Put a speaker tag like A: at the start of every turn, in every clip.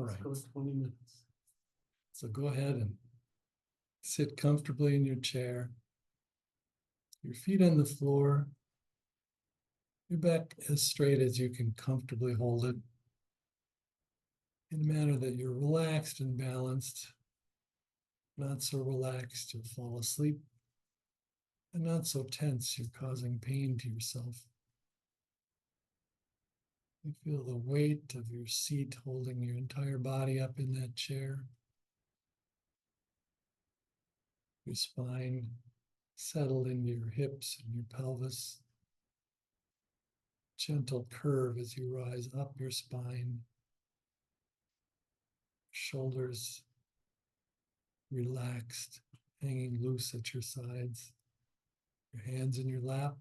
A: right.
B: Let's go 20 minutes.
A: So go ahead and sit comfortably in your chair. Your feet on the floor. Your back as straight as you can comfortably hold it, in a manner that you're relaxed and balanced, not so relaxed you'll fall asleep, and not so tense you're causing pain to yourself. You feel the weight of your seat holding your entire body up in that chair. Your spine settled into your hips and your pelvis. Gentle curve as you rise up your spine. Shoulders relaxed, hanging loose at your sides. Your hands in your lap.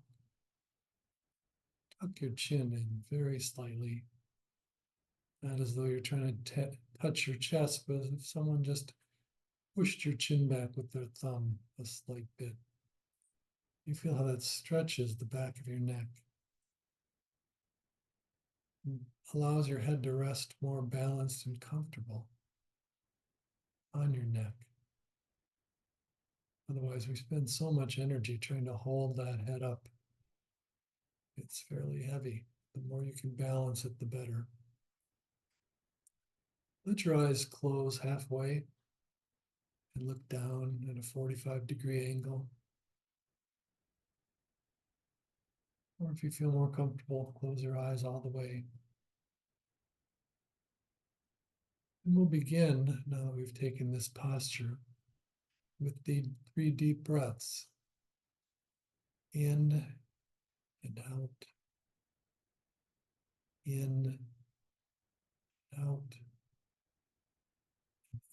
A: Tuck your chin in very slightly. Not as though you're trying to touch your chest, but as if someone just pushed your chin back with their thumb a slight bit. You feel how that stretches the back of your neck. And allows your head to rest more balanced and comfortable on your neck. Otherwise, we spend so much energy trying to hold that head up. It's fairly heavy. The more you can balance it, the better. Let your eyes close halfway and look down at a 45-degree angle. Or if you feel more comfortable, close your eyes all the way. And we'll begin, now that we've taken this posture, with the 3 deep breaths. In and out. In, out.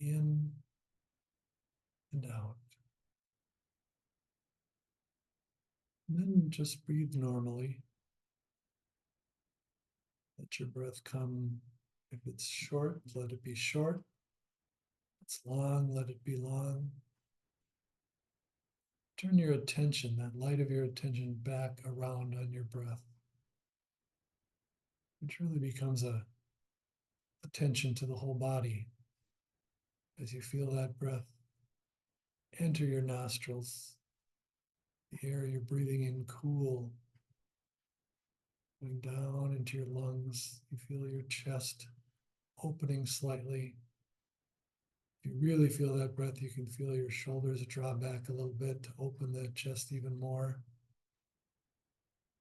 A: In and out. And then just breathe normally. Let your breath come. If it's short, let it be short. If it's long, let it be long. Turn your attention, that light of your attention, back around on your breath. Which really becomes a attention to the whole body as you feel that breath enter your nostrils. The air you're breathing in cool, going down into your lungs. You feel your chest opening slightly. If you really feel that breath, you can feel your shoulders draw back a little bit to open that chest even more.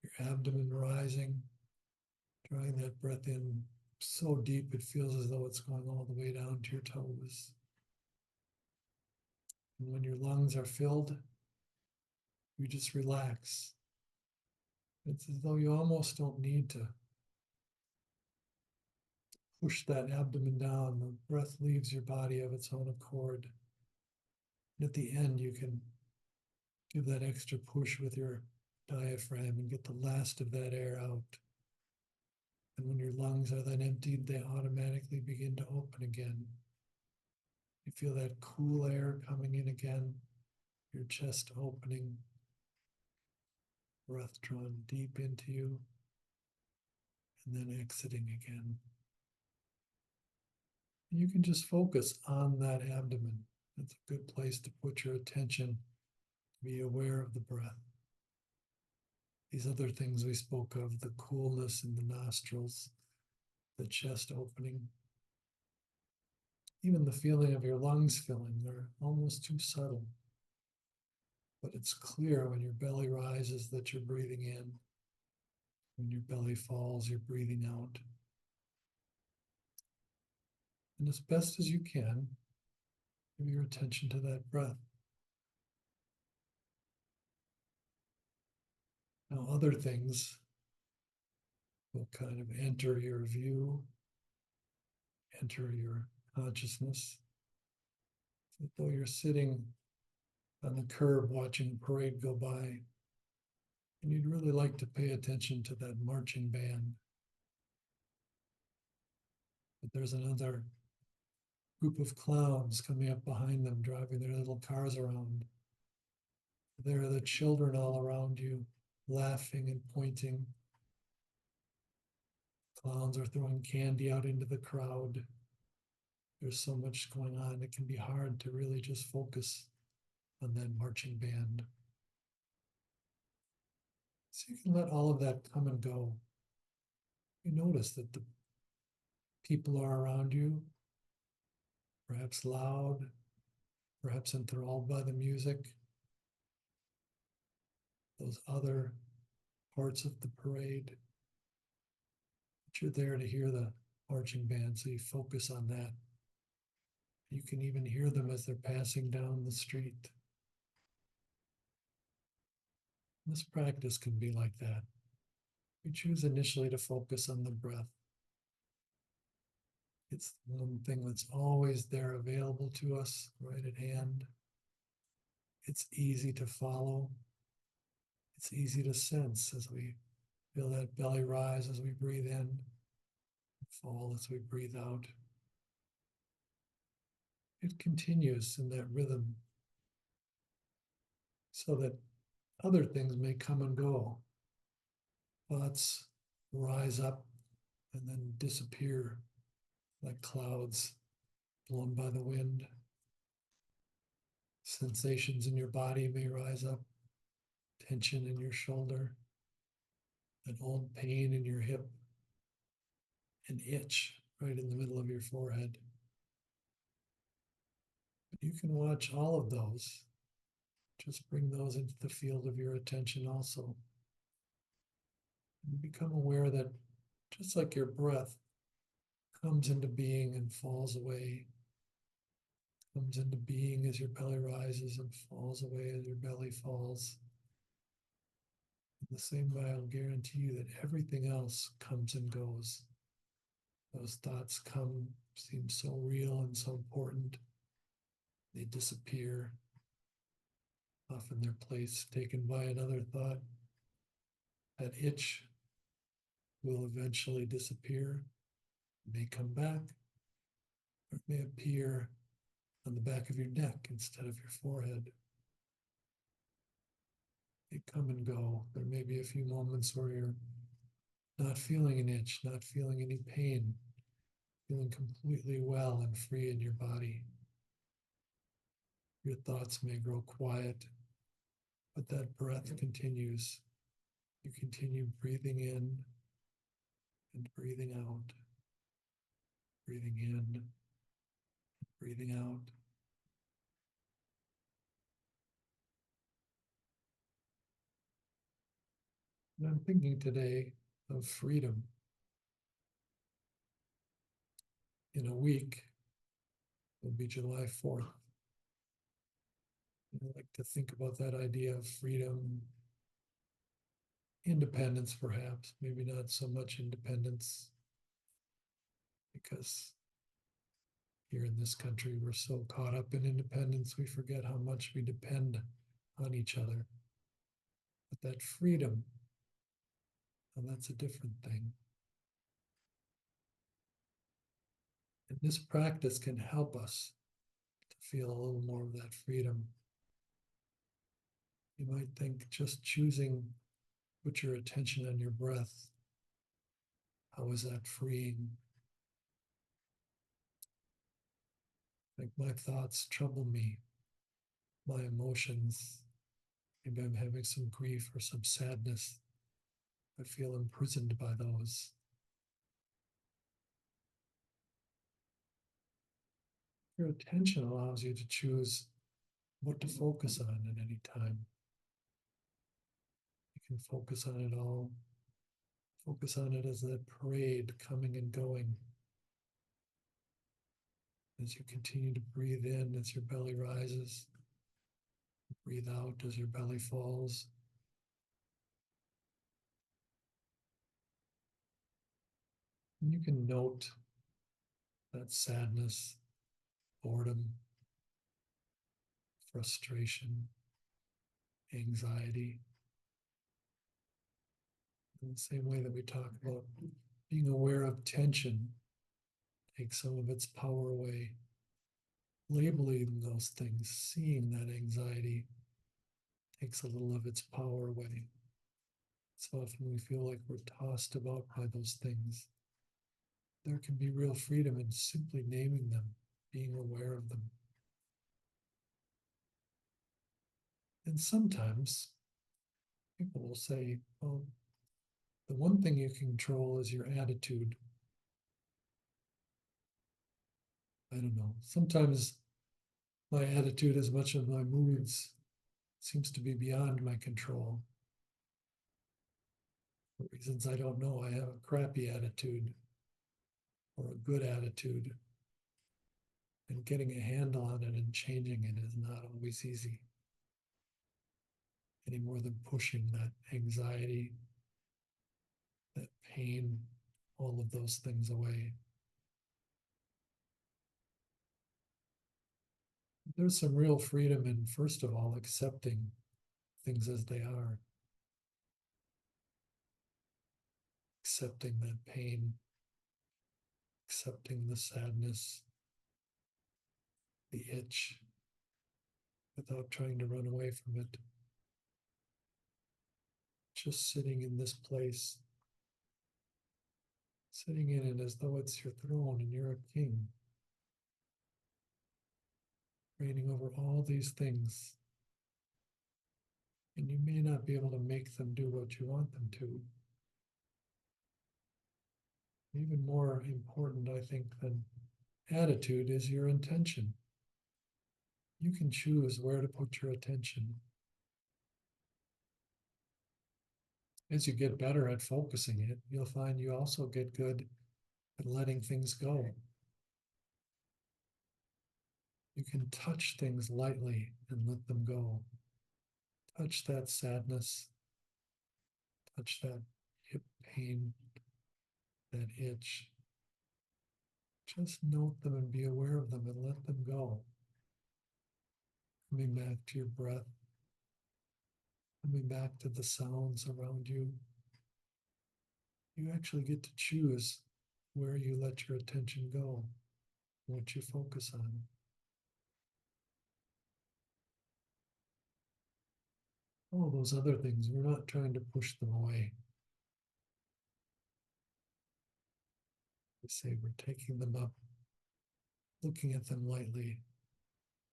A: Your abdomen rising, drawing that breath in so deep it feels as though it's going all the way down to your toes. And when your lungs are filled, you just relax. It's as though you almost don't need to push that abdomen down. The breath leaves your body of its own accord. And at the end, you can give that extra push with your diaphragm and get the last of that air out. And when your lungs are then emptied, they automatically begin to open again. You feel that cool air coming in again, your chest opening, breath drawn deep into you, and then exiting again. You can just focus on that abdomen. That's a good place to put your attention, be aware of the breath. These other things we spoke of, the coolness in the nostrils, the chest opening, even the feeling of your lungs filling, they're almost too subtle. But it's clear when your belly rises that you're breathing in. When your belly falls, you're breathing out. And as best as you can, give your attention to that breath. Now, other things will kind of enter your view, enter your consciousness. As though you're sitting on the curb watching a parade go by, and you'd really like to pay attention to that marching band. But there's another group of clowns coming up behind them, driving their little cars around. There are the children all around you, laughing and pointing. Clowns are throwing candy out into the crowd. there's so much going on, it can be hard to really just focus on that marching band. So you can let all of that come and go. You notice that the people are around you, perhaps loud, perhaps enthralled by the music. Those other parts of the parade. But you're there to hear the marching band, so you focus on that. You can even hear them as they're passing down the street. This practice can be like that. We choose initially to focus on the breath. It's the one thing that's always there available to us, right at hand. It's easy to follow. It's easy to sense as we feel that belly rise as we breathe in, fall as we breathe out. It continues in that rhythm so that other things may come and go. Thoughts rise up and then disappear like clouds blown by the wind. Sensations in your body may rise up, tension in your shoulder, an old pain in your hip, an itch right in the middle of your forehead. But you can watch all of those. Just bring those into the field of your attention also. And become aware that just like your breath comes into being and falls away, comes into being as your belly rises and falls away as your belly falls. In the same way, I'll guarantee you that everything else comes and goes. Those thoughts come, seem so real and so important. They disappear, often their place taken by another thought. That itch will eventually disappear, it may come back, or it may appear on the back of your neck instead of your forehead. They come and go. There may be a few moments where you're not feeling an itch, not feeling any pain, feeling completely well and free in your body. Your thoughts may grow quiet, but that breath continues. You continue breathing in and breathing out, breathing in, breathing out. And I'm thinking today of freedom. In a week, will be July 4th. I like to think about that idea of freedom, independence, perhaps, maybe not so much independence, because here in this country, we're so caught up in independence, we forget how much we depend on each other. But that freedom, and that's a different thing. And this practice can help us to feel a little more of that freedom. You might think just choosing, put your attention on your breath. How is that freeing? Like my thoughts trouble me, my emotions. Maybe I'm having some grief or some sadness. I feel imprisoned by those. Your attention allows you to choose what to focus on at any time. You can focus on it all. Focus on it as that parade coming and going. As you continue to breathe in as your belly rises, breathe out as your belly falls. And you can note that sadness, boredom, frustration, anxiety. In the same way that we talk about being aware of tension, takes some of its power away. Labeling those things, seeing that anxiety, takes a little of its power away. So often we feel like we're tossed about by those things. There can be real freedom in simply naming them, being aware of them. And sometimes people will say, well, the one thing you can control is your attitude. I don't know. Sometimes my attitude, as much of my moods, seems to be beyond my control. For reasons I don't know, I have a crappy attitude or a good attitude. And getting a handle on it and changing it is not always easy. Any more than pushing that anxiety, that pain, all of those things away. There's some real freedom in, first of all, accepting things as they are. Accepting that pain, accepting the sadness, the itch, without trying to run away from it. Just sitting in this place, sitting in it as though it's your throne and you're a king, reigning over all these things. And you may not be able to make them do what you want them to. Even more important, I think, than attitude is your intention. You can choose where to put your attention. As you get better at focusing it, you'll find you also get good at letting things go. You can touch things lightly and let them go. Touch that sadness, touch that hip pain, that itch. Just note them and be aware of them and let them go. Coming back to your breath, coming back to the sounds around you. You actually get to choose where you let your attention go, what you focus on. All those other things, we're not trying to push them away. We say we're taking them up, looking at them lightly,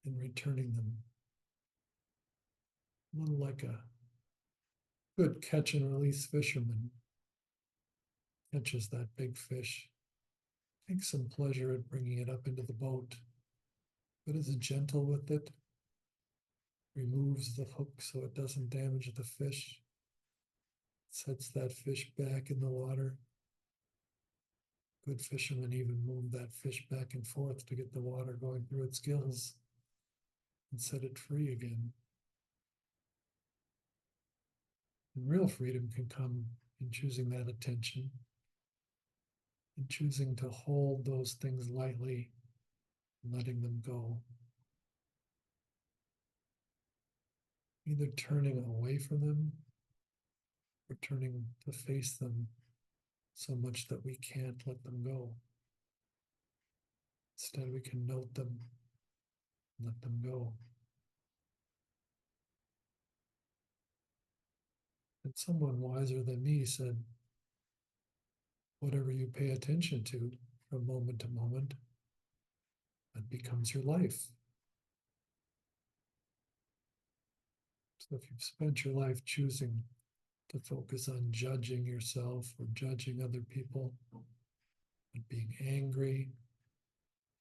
A: and returning them. A little like a good catch and release fisherman catches that big fish, takes some pleasure at bringing it up into the boat, but is gentle with it, removes the hook so it doesn't damage the fish, sets that fish back in the water. Good fishermen even move that fish back and forth to get the water going through its gills and set it free again. And real freedom can come in choosing that attention, in choosing to hold those things lightly, and letting them go. Either turning away from them or turning to face them so much that we can't let them go. Instead, we can note them, let them go. And someone wiser than me said, whatever you pay attention to from moment to moment, that becomes your life. So if you've spent your life choosing to focus on judging yourself or judging other people, and being angry,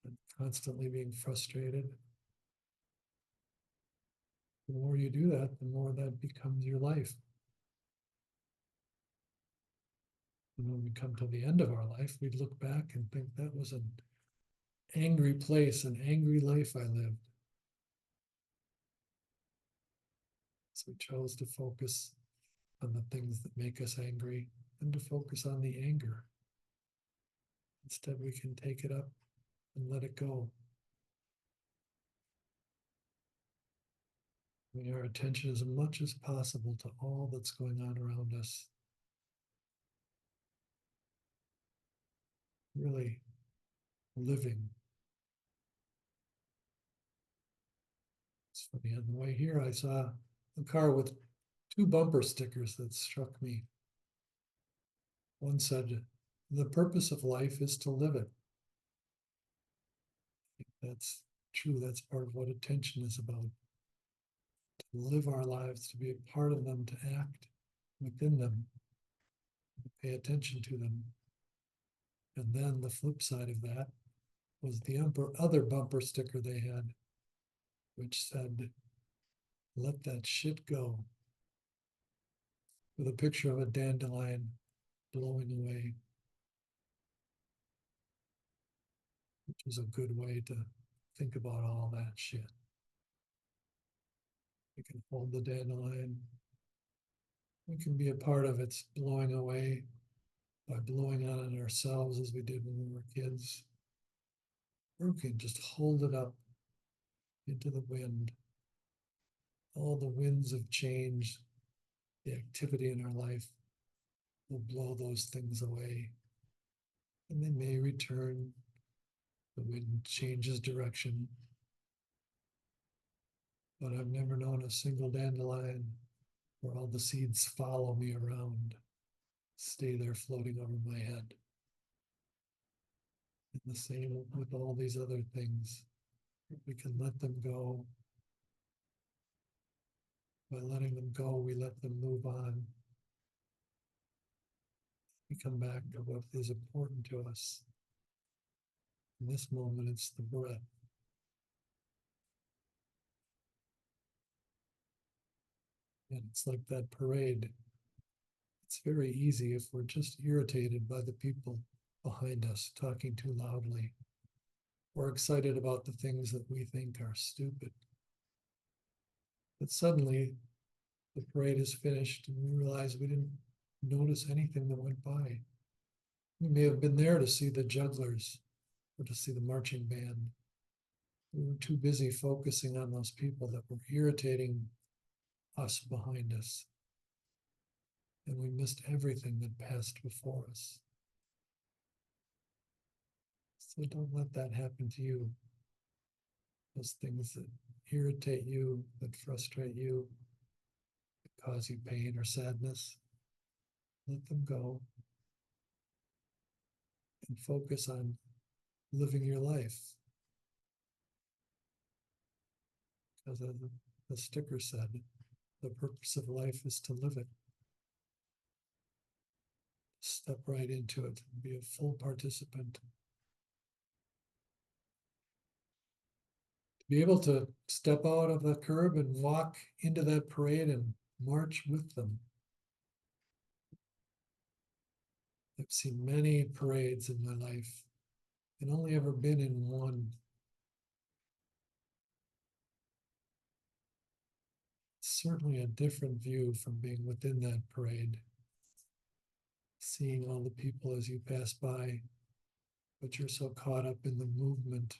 A: and constantly being frustrated, the more you do that, the more that becomes your life. And when we come to the end of our life, we look back and think that was an angry place, an angry life I lived. So we chose to focus on the things that make us angry and to focus on the anger. Instead, we can take it up and let it go. Bring our attention as much as possible to all that's going on around us. Really living. It's funny, on the way here, I saw a car with two bumper stickers that struck me. One said, "The purpose of life is to live it." That's true. That's part of what attention is about. To live our lives, to be a part of them, to act within them, to pay attention to them. And then the flip side of that was the other bumper sticker they had, which said, "Let that shit go," with a picture of a dandelion blowing away, which is a good way to think about all that shit. We can hold the dandelion. We can be a part of its blowing away by blowing on it ourselves as we did when we were kids. Or we can just hold it up into the wind. All the winds of change, the activity in our life will blow those things away. And they may return. The wind changes direction. But I've never known a single dandelion where all the seeds follow me around, stay there floating over my head. And the same with all these other things. We can let them go. By letting them go, we let them move on. We come back to what is important to us. In this moment, it's the breath. And it's like that parade. It's very easy if we're just irritated by the people behind us talking too loudly, or excited about the things that we think are stupid. But suddenly, the parade is finished and we realize we didn't notice anything that went by. We may have been there to see the jugglers or to see the marching band. We were too busy focusing on those people that were irritating us behind us. And we missed everything that passed before us. So don't let that happen to you. Those things that irritate you, that frustrate you, that cause you pain or sadness, let them go and focus on living your life. As the sticker said, the purpose of life is to live it. Step right into it and be a full participant. To be able to step out of the curb and walk into that parade and march with them. I've seen many parades in my life and only ever been in one. It's certainly a different view from being within that parade. Seeing all the people as you pass by, but you're so caught up in the movement.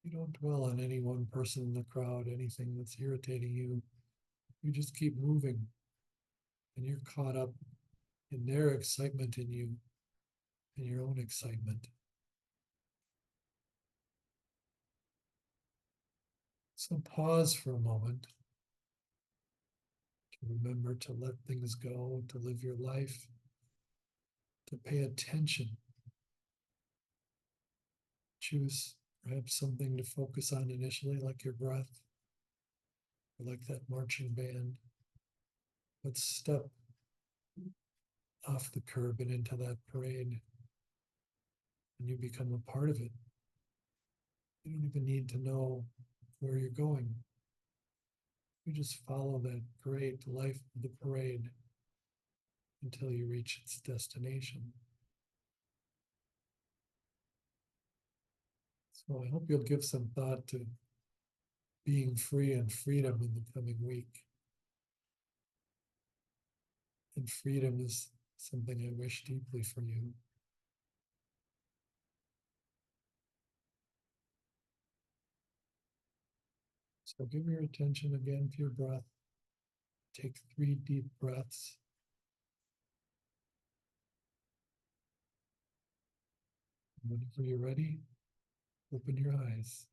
A: You don't dwell on any one person in the crowd, anything that's irritating you. You just keep moving, and you're caught up in their excitement in you and your own excitement. So pause for a moment to remember to let things go, to live your life, to pay attention. Choose perhaps something to focus on initially, like your breath, or like that marching band. But step off the curb and into that parade, and you become a part of it. You don't even need to know where you're going. You just follow that great life of the parade until you reach its destination. So I hope you'll give some thought to being free and freedom in the coming week. And freedom is something I wish deeply for you. So give your attention again to your breath. Take 3 deep breaths. Whenever you're ready, open your eyes.